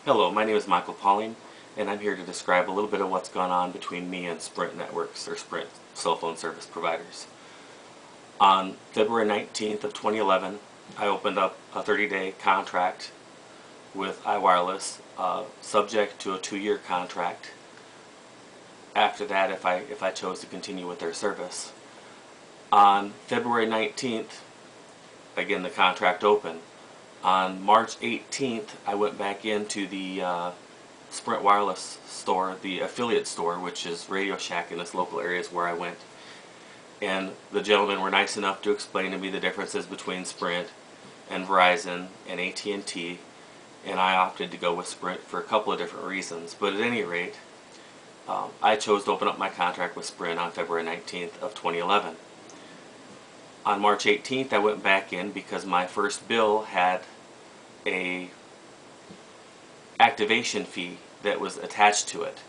Hello, my name is Michael Pauling, and I'm here to describe a little bit of what's gone on between me and Sprint Networks, or Sprint cell phone service providers. On February 19th of 2011, I opened up a 30-day contract with iWireless, subject to a 2-year contract. After that, if I chose to continue with their service. On February 19th, again the contract opened. On March 18th, I went back into the Sprint Wireless store, the affiliate store, which is Radio Shack in this local areas where I went. And the gentlemen were nice enough to explain to me the differences between Sprint and Verizon and AT&T, and I opted to go with Sprint for a couple of different reasons. But at any rate, I chose to open up my contract with Sprint on February 19th of 2011. On March 18th, I went back in because my first bill had a activation fee that was attached to it.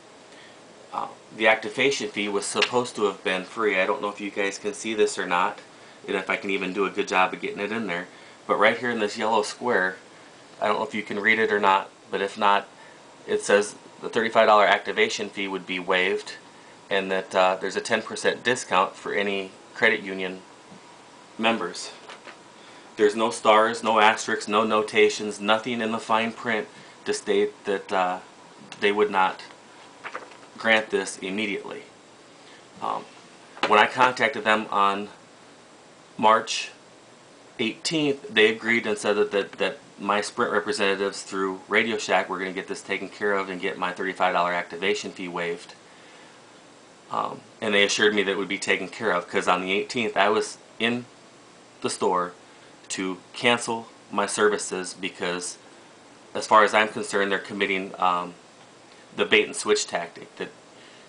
The activation fee was supposed to have been free. I don't know if you guys can see this or not, and if I can even do a good job of getting it in there. But right here in this yellow square, I don't know if you can read it or not, but if not, it says the $35 activation fee would be waived, and that there's a 10% discount for any credit union members. There's no stars, no asterisks, no notations, nothing in the fine print to state that they would not grant this immediately. When I contacted them on March 18th, they agreed and said that my Sprint representatives through Radio Shack were going to get this taken care of and get my $35 activation fee waived. And they assured me that it would be taken care of, because on the 18th I was in the store to cancel my services because, as far as I'm concerned, they're committing the bait and switch tactic, that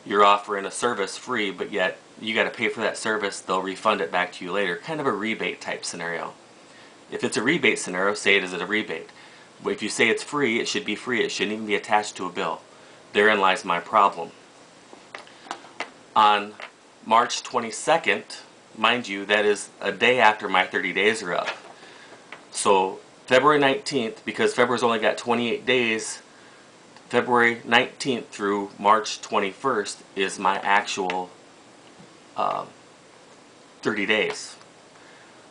you're offering a service free, but yet you got to pay for that service, they'll refund it back to you later. Kind of a rebate type scenario. If it's a rebate scenario, say it is a rebate. But if you say it's free, it should be free. It shouldn't even be attached to a bill. Therein lies my problem. On March 22nd, mind you, that is a day after my 30 days are up. So February 19th, because February's only got 28 days, February 19th through March 21st is my actual 30 days.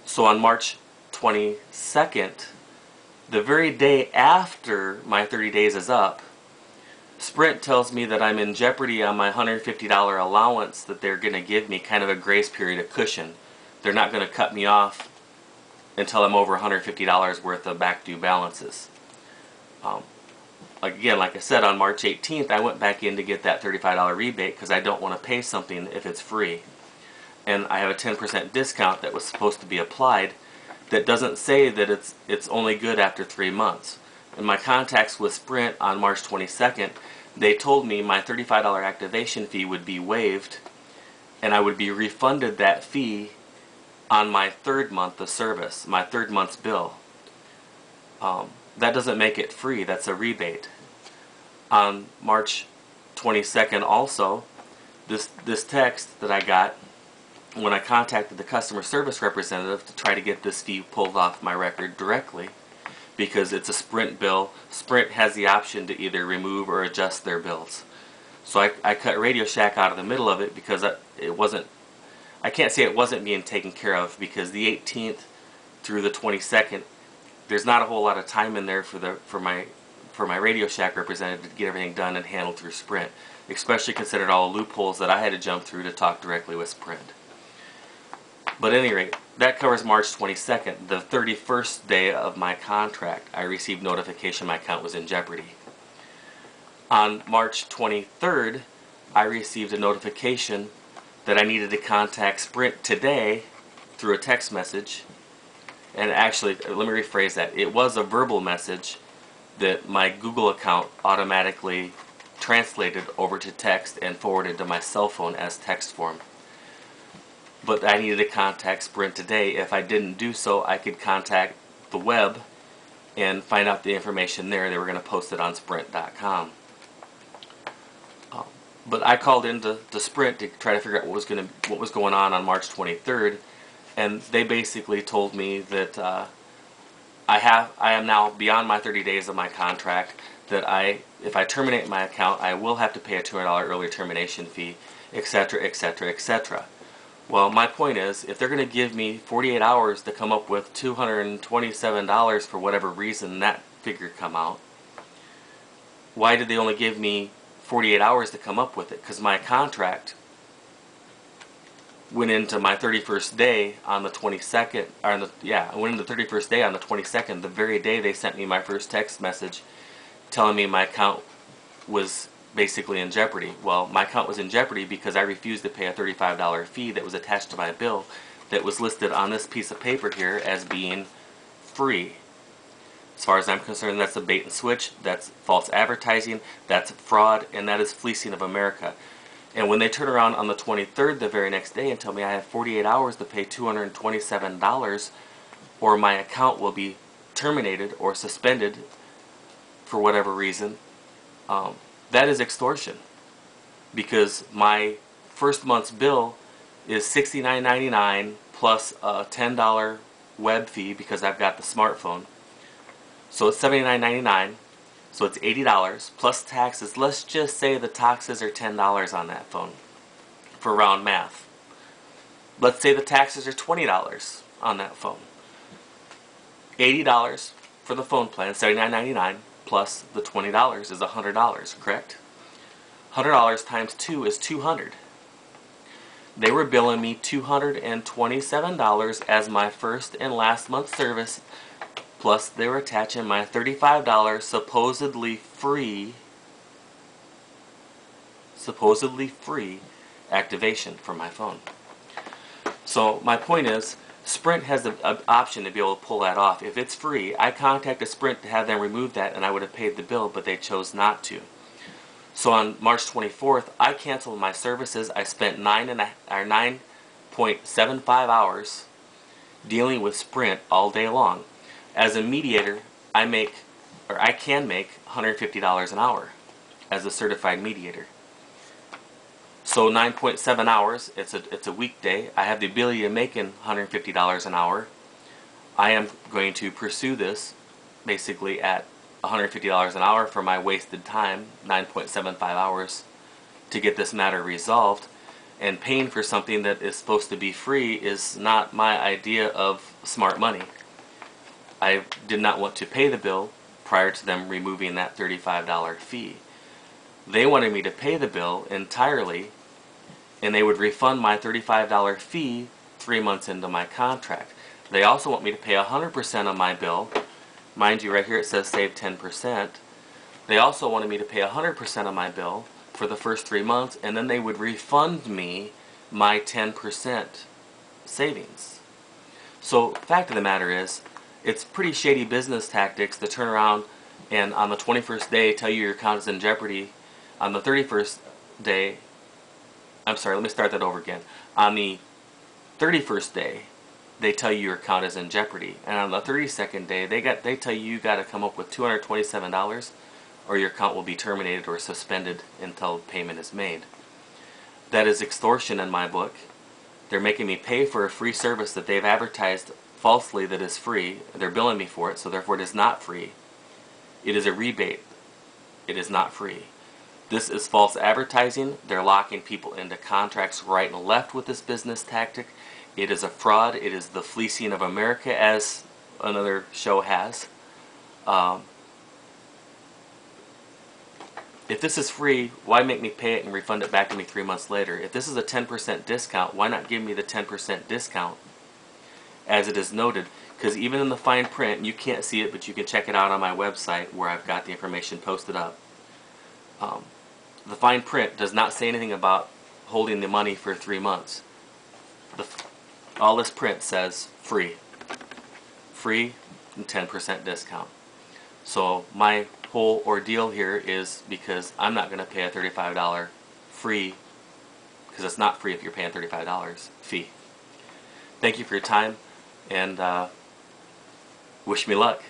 So on March 22nd, the very day after my 30 days is up, Sprint tells me that I'm in jeopardy on my $150 allowance that they're going to give me, kind of a grace period, a cushion. They're not going to cut me off until I'm over $150 worth of back due balances. Again, like I said, on March 18th, I went back in to get that $35 rebate because I don't want to pay something if it's free. And I have a 10% discount that was supposed to be applied that doesn't say that it's only good after 3 months. In my contacts with Sprint on March 22nd, they told me my $35 activation fee would be waived and I would be refunded that fee on my 3rd month of service, my 3rd month's bill. That doesn't make it free, that's a rebate. On March 22nd also, this text that I got when I contacted the customer service representative to try to get this fee pulled off my record directly, because it's a Sprint bill. Sprint has the option to either remove or adjust their bills. So I cut Radio Shack out of the middle of it because it wasn't, I can't say it wasn't being taken care of, because the 18th through the 22nd, there's not a whole lot of time in there for my Radio Shack representative to get everything done and handled through Sprint, especially considered all the loopholes that I had to jump through to talk directly with Sprint. But at any rate, that covers March 22nd. The 31st day of my contract, I received notification my account was in jeopardy. On March 23rd, I received a notification that I needed to contact Sprint today through a text message. And actually, let me rephrase that. It was a verbal message that my Google account automatically translated over to text and forwarded to my cell phone as text form. But I needed to contact Sprint today. If I didn't do so, I could contact the web and find out the information there. They were going to post it on Sprint.com. But I called into Sprint to try to figure out what was going on March 23rd, and they basically told me that I am now beyond my 30 days of my contract, that if I terminate my account, I will have to pay a $200 early termination fee, etc., etc., etc. Well, my point is, if they're going to give me 48 hours to come up with $227 for whatever reason that figure come out, why did they only give me 48 hours to come up with it? Because my contract went into my 31st day on the 22nd, or I went into the 31st day on the 22nd, the very day they sent me my first text message telling me my account was basically in jeopardy. Well, my account was in jeopardy because I refused to pay a $35 fee that was attached to my bill that was listed on this piece of paper here as being free. As far as I'm concerned, that's a bait and switch, that's false advertising, that's fraud, and that is fleecing of America. And when they turn around on the 23rd, the very next day, and tell me I have 48 hours to pay $227 or my account will be terminated or suspended for whatever reason, that is extortion. Because my first month's bill is $69.99 plus a $10 web fee because I've got the smartphone. So it's $79.99. So it's $80 plus taxes. Let's just say the taxes are $10 on that phone for round math. Let's say the taxes are $20 on that phone. $80 for the phone plan, $79.99 plus the $20 is $100, correct? $100 times 2 is $200. They were billing me $227 as my first and last month's service, plus they were attaching my $35 supposedly free activation for my phone. So my point is, Sprint has the option to be able to pull that off. If it's free, I contacted Sprint to have them remove that and I would have paid the bill, but they chose not to. So on March 24th, I canceled my services. I spent 9.75 hours dealing with Sprint all day long. As a mediator, I can make $150 an hour as a certified mediator. So 9.7 hours, it's a weekday. I have the ability of making $150 an hour. I am going to pursue this basically at $150 an hour for my wasted time, 9.75 hours, to get this matter resolved. And paying for something that is supposed to be free is not my idea of smart money. I did not want to pay the bill prior to them removing that $35 fee. They wanted me to pay the bill entirely, and they would refund my $35 fee 3 months into my contract. They also want me to pay 100% of my bill. Mind you, right here it says save 10%. They also wanted me to pay 100% of my bill for the first 3 months, and then they would refund me my 10% savings. So, fact of the matter is, it's pretty shady business tactics to turn around and on the 21st day tell you your account is in jeopardy. On the 31st day, I'm sorry, let me start that over again. On the 31st day, they tell you your account is in jeopardy. And on the 32nd day, they tell you got to come up with $227 or your account will be terminated or suspended until payment is made. That is extortion in my book. They're making me pay for a free service that they've advertised falsely that is free. They're billing me for it, so therefore it is not free. It is a rebate. It is not free. This is false advertising. They're locking people into contracts right and left with this business tactic. It is a fraud. It is the fleecing of America, as another show has. If this is free, why make me pay it and refund it back to me 3 months later? If this is a 10% discount, why not give me the 10% discount as it is noted? Because even in the fine print, you can't see it, but you can check it out on my website where I've got the information posted up. The fine print does not say anything about holding the money for 3 months. All this print says free. Free and 10% discount. So my whole ordeal here is because I'm not going to pay a $35 free, because it's not free if you're paying $35 fee. Thank you for your time, and wish me luck.